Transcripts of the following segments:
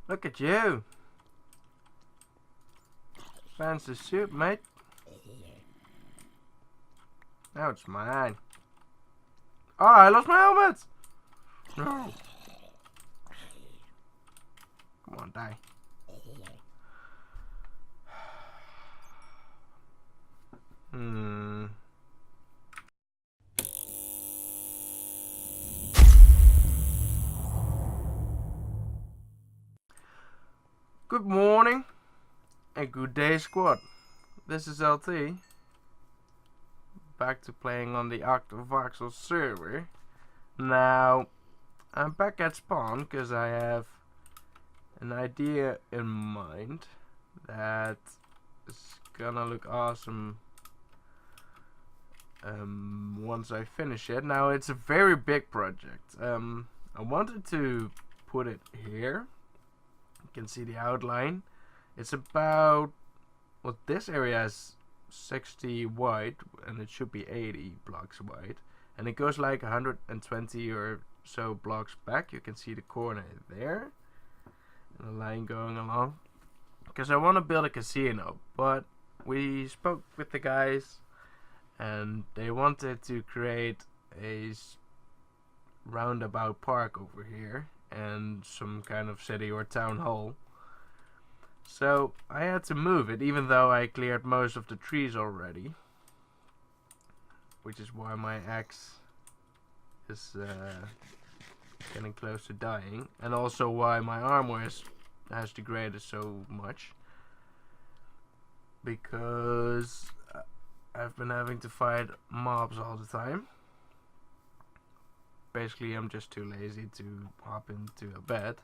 Look at you. Fancy suit, mate. Now it's mine. Oh, I lost my helmet! No. Come on, die. Good morning and good day, squad. This is LT. Back to playing on the Octovoxel server. Now, I'm back at spawn because I have an idea in mind that is gonna look awesome once I finish it. Now, it's a very big project. I wanted to put it here. You can see the outline. It's about, well, this area is 60 wide and it should be 80 blocks wide, and it goes like 120 or so blocks back. You can see the corner there and the line going along, because I want to build a casino, but we spoke with the guys and they wanted to create a roundabout park over here and some kind of city or town hall. So I had to move it, even though I cleared most of the trees already, which is why my axe is getting close to dying, and also why my armor has degraded so much, because I've been having to fight mobs all the time. Basically, I'm just too lazy to hop into a bed.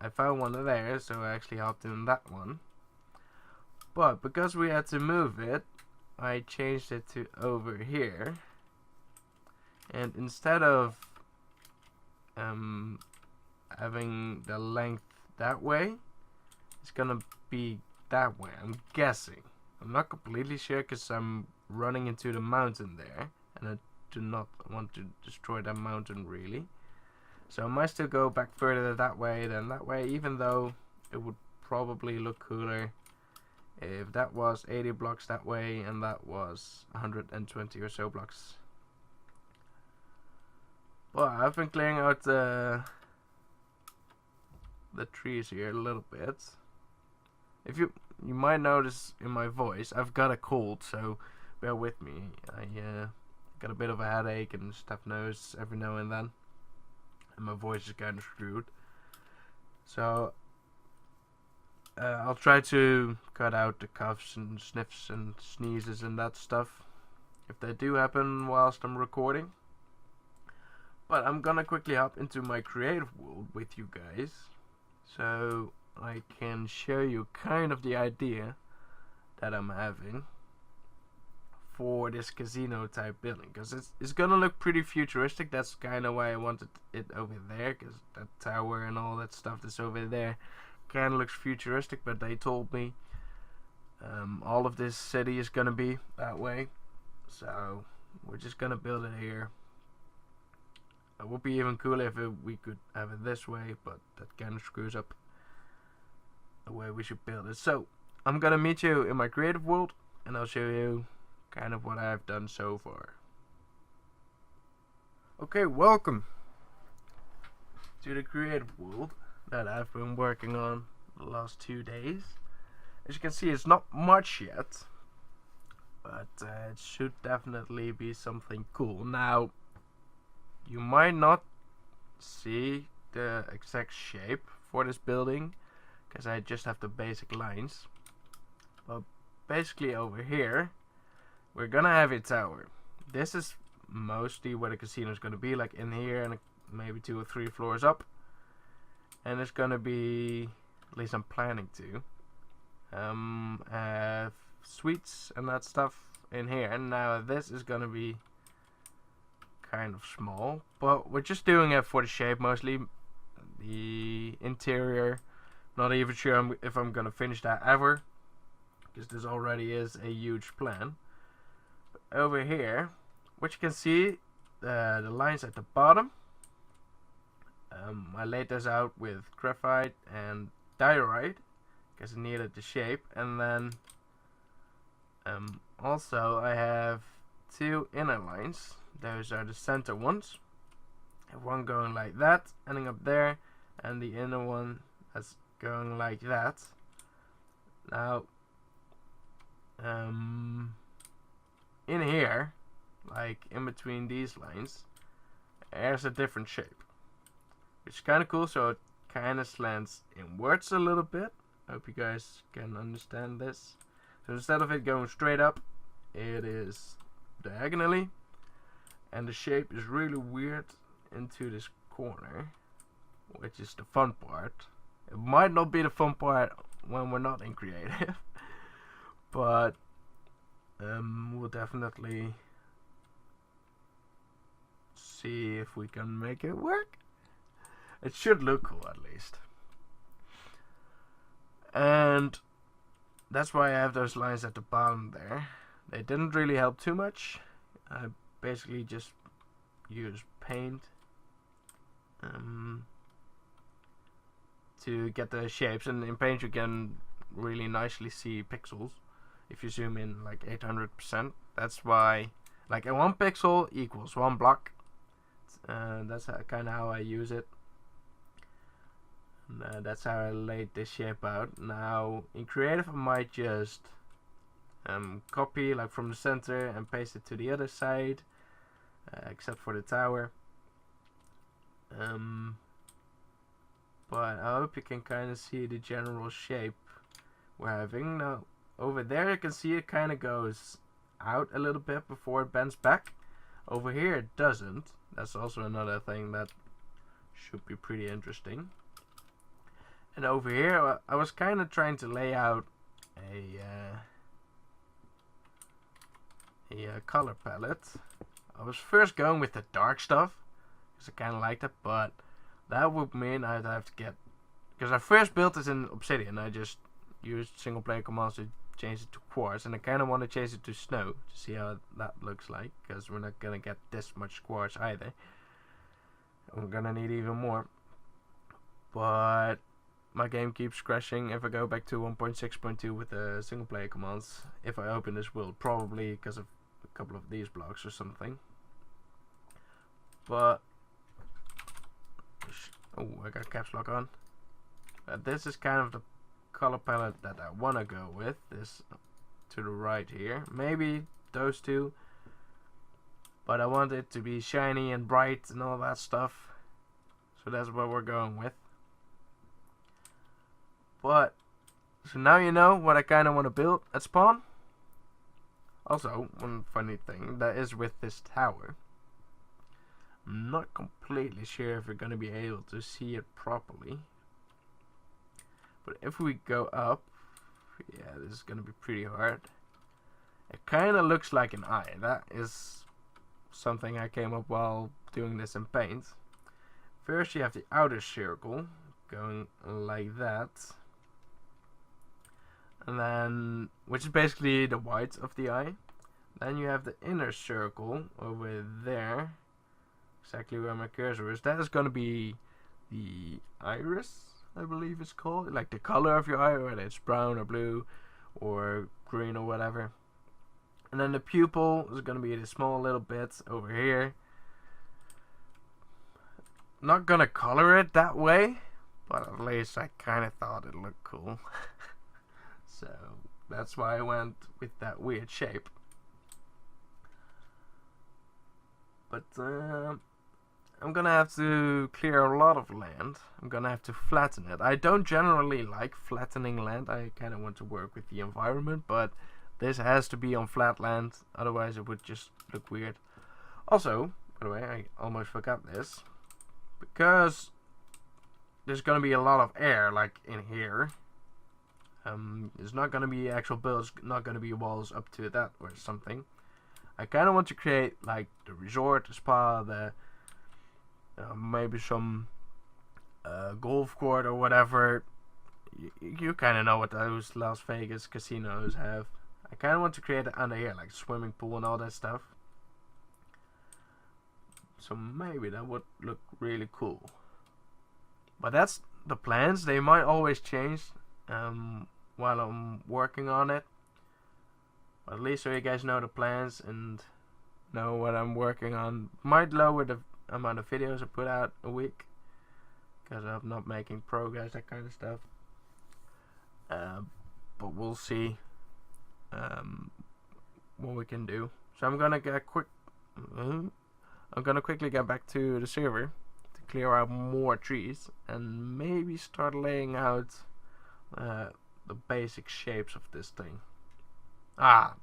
I found one there, so I actually hopped in that one. But because we had to move it, I changed it to over here. And instead of having the length that way, it's gonna be that way, I'm guessing. I'm not completely sure because I'm running into the mountain there, and I do not want to destroy that mountain really. So I might still go back further that way than that way, even though it would probably look cooler if that was 80 blocks that way and that was 120 or so blocks. Well, I've been clearing out the trees here a little bit. If you might notice in my voice, I've got a cold, so bear with me. I got a bit of a headache and stuffed nose every now and then, and my voice is kind of screwed. So I'll try to cut out the coughs and sniffs and sneezes and that stuff if they do happen whilst I'm recording. But I'm gonna quickly hop into my creative world with you guys, so I can show you kind of the idea that I'm having for this casino type building, because it's gonna look pretty futuristic. That's kind of why I wanted it over there, because that tower and all that stuff that's over there kind of looks futuristic, but they told me all of this city is gonna be that way, so we're just gonna build it here. It would be even cooler if we could have it this way, but that kind of screws up the way we should build it. So I'm gonna meet you in my creative world and I'll show you kind of what I've done so far. Okay, welcome to the creative world that I've been working on the last 2 days. As you can see, it's not much yet, but it should definitely be something cool. Now, you might not see the exact shape for this building because I just have the basic lines, but basically over here we're gonna have a tower. This is mostly where the casino is gonna be, like in here and maybe 2 or 3 floors up, and it's gonna be, at least I'm planning to have suites and that stuff in here. And now this is gonna be kind of small, but we're just doing it for the shape mostly. The interior, not even sure if I'm gonna finish that ever, because this already is a huge plan. But over here, what you can see, the lines at the bottom, I laid this out with graphite and diorite because it needed the shape, and then also I have two inner lines. Those are the center ones. I have one going like that, ending up there, and the inner one that's going like that. Now, in here, like in between these lines, there's a different shape, which is kind of cool. So it kind of slants inwards a little bit. Hope you guys can understand this. So instead of it going straight up, it is diagonally, and the shape is really weird into this corner, which is the fun part. It might not be the fun part when we're not in creative, but we'll definitely see if we can make it work. It should look cool at least. And that's why I have those lines at the bottom there. They didn't really help too much. I basically just used paint to get the shapes, and in paint you can really nicely see pixels if you zoom in like 800%. That's why, like, a 1 pixel equals 1 block. That's kind of how I use it. And that's how I laid this shape out. Now in creative I might just copy like from the center and paste it to the other side, except for the tower. But I hope you can kind of see the general shape we're having. Now over there you can see it kind of goes out a little bit before it bends back. Over here it doesn't. That's also another thing that should be pretty interesting. And over here I was kind of trying to lay out a color palette. I was first going with the dark stuff because I kind of liked it, but that would mean I'd have to get, because I first built this in Obsidian. I just used single player commands to change it to quartz, and I kind of want to change it to snow to see how that looks like, because we're not gonna get this much quartz either. We're gonna need even more. But my game keeps crashing if I go back to 1.6.2 with the single player commands. If I open this world, probably because of a couple of these blocks or something. But oh, I got caps lock on. This is kind of the color palette that I want to go with. This to the right here, maybe those two, but I want it to be shiny and bright and all that stuff, so that's what we're going with. But so now you know what I kind of want to build at spawn. Also, one funny thing that is with this tower, I'm not completely sure if we're going to be able to see it properly, but if we go up, yeah, this is going to be pretty hard. It kind of looks like an eye. That is something I came up while doing this in paint. First you have the outer circle going like that, and then, which is basically the white of the eye. Then you have the inner circle over there, exactly where my cursor is. That is going to be the iris, I believe it's called, like the color of your eye, whether it's brown or blue or green or whatever. And then the pupil is going to be the small little bit over here. Not gonna color it that way, but at least I kind of thought it looked cool. So that's why I went with that weird shape. But I'm gonna have to clear a lot of land. I'm gonna have to flatten it. I don't generally like flattening land. I kind of want to work with the environment, but this has to be on flat land, otherwise it would just look weird. Also, by the way, I almost forgot this, because there's gonna be a lot of air like in here. It's not gonna be actual builds, not gonna be walls up to that or something. I kind of want to create like the resort, the spa, the maybe some golf court or whatever. You kind of know what those Las Vegas casinos have. I kind of want to create it under here, like swimming pool and all that stuff. So maybe that would look really cool. But that's the plans. They might always change while I'm working on it. But at least so you guys know the plans and know what I'm working on. Might lower the amount of videos I put out a week because I'm not making progress, that kind of stuff. But we'll see what we can do. So I'm gonna quickly get back to the server to clear out more trees and maybe start laying out the basic shapes of this thing.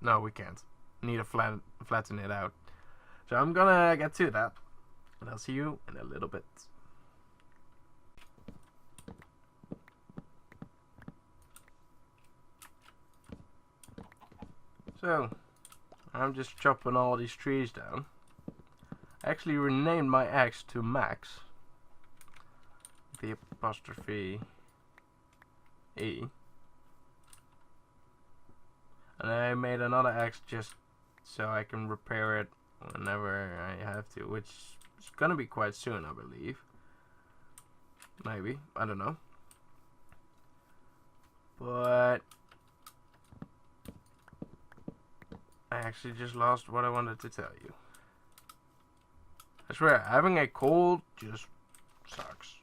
No, we can't. Need to flatten it out. So I'm gonna get to that, and I'll see you in a little bit. So, I'm just chopping all these trees down. I actually renamed my axe to Max. The apostrophe E. And I made another axe just so I can repair it whenever I have to, which is gonna be quite soon, I believe. Maybe, I don't know. But I actually just lost what I wanted to tell you. I swear, having a cold just sucks.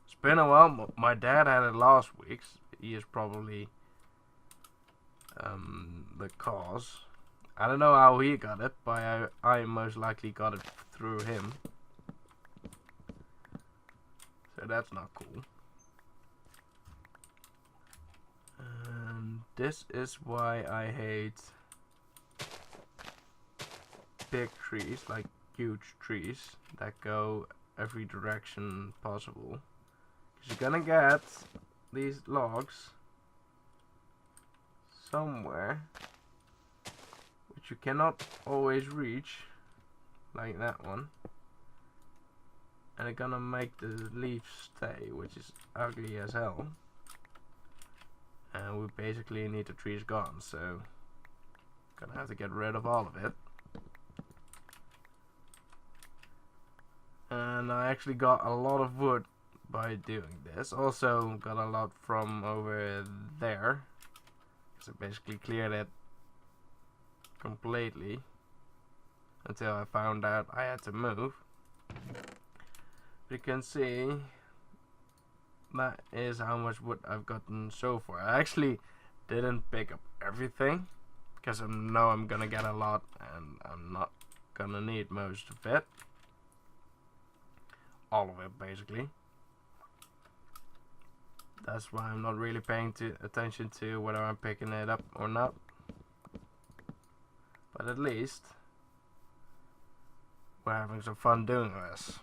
It's been a while. My dad had it last week. He is probably the cause. I don't know how he got it, but I most likely got it through him. So that's not cool. And this is why I hate big trees, like huge trees that go every direction possible. Because you're gonna get these logs somewhere which you cannot always reach, like that one, and they're gonna make the leaves stay, which is ugly as hell, and we basically need the trees gone, so gonna have to get rid of all of it. And I actually got a lot of wood by doing this. Also got a lot from over there, so basically cleared it completely until I found out I had to move. You can see that is how much wood I've gotten so far. I actually didn't pick up everything because I know I'm gonna get a lot and I'm not gonna need most of it. All of it, basically. That's why I'm not really paying attention to whether I'm picking it up or not. But at least we're having some fun doing this.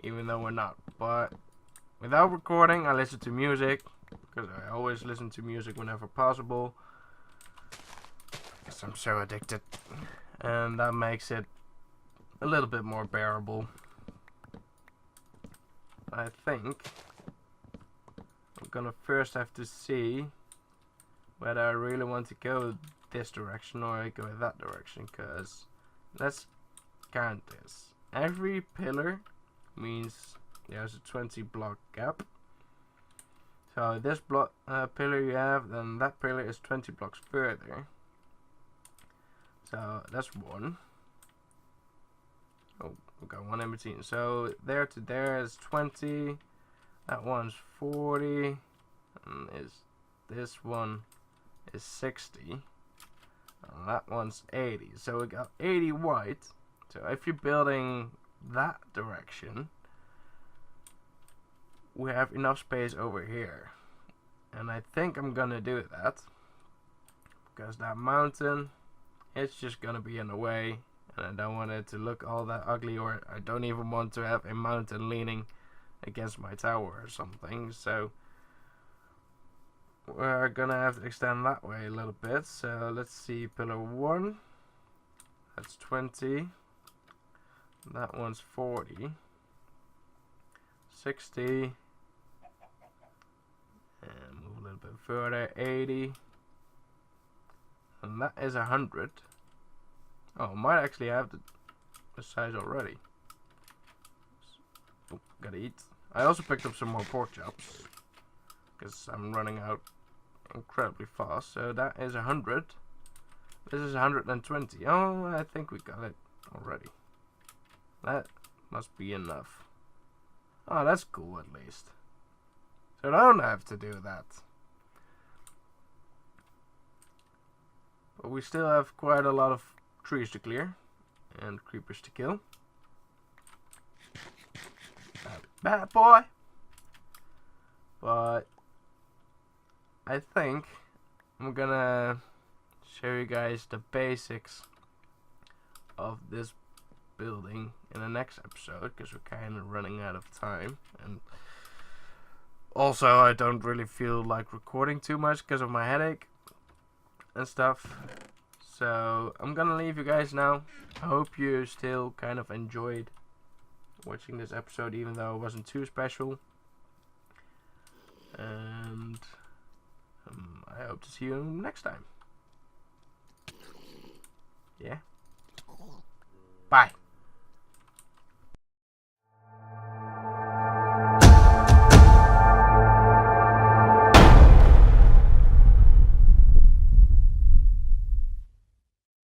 Even though we're not. But without recording, I listen to music. Because I always listen to music whenever possible. Because I'm so addicted. And that makes it a little bit more bearable. I think I'm gonna first have to see whether I really want to go this direction or I go that direction, because let's count this. Every pillar means there's a 20 block gap. So this block pillar you have, then that pillar is 20 blocks further. So that's one. Oh, we've got one in between. So there to there is 20. That one's 40. And this one is 60. And that one's 80. So we got 80 white. So if you're building that direction, we have enough space over here. And I think I'm gonna do that, because that mountain, it's just gonna be in the way. And I don't want it to look all that ugly, or I don't even want to have a mountain leaning against my tower or something. So we're gonna have to extend that way a little bit. So let's see, pillar 1, that's 20. That one's 40. 60. And move a little bit further, 80. And that is 100. Oh, I might actually have the size already. gotta eat. I also picked up some more pork chops because I'm running out incredibly fast. So that is 100. This is 120. Oh, I think we got it already. That must be enough. Oh, that's cool at least. So I don't have to do that. But we still have quite a lot of trees to clear and creepers to kill. Bad boy. But I think I'm gonna show you guys the basics of this building in the next episode, because we're kind of running out of time, and also I don't really feel like recording too much because of my headache and stuff. So I'm gonna leave you guys now. I hope you still kind of enjoyed watching this episode, even though it wasn't too special, and I hope to see you next time. Yeah, bye.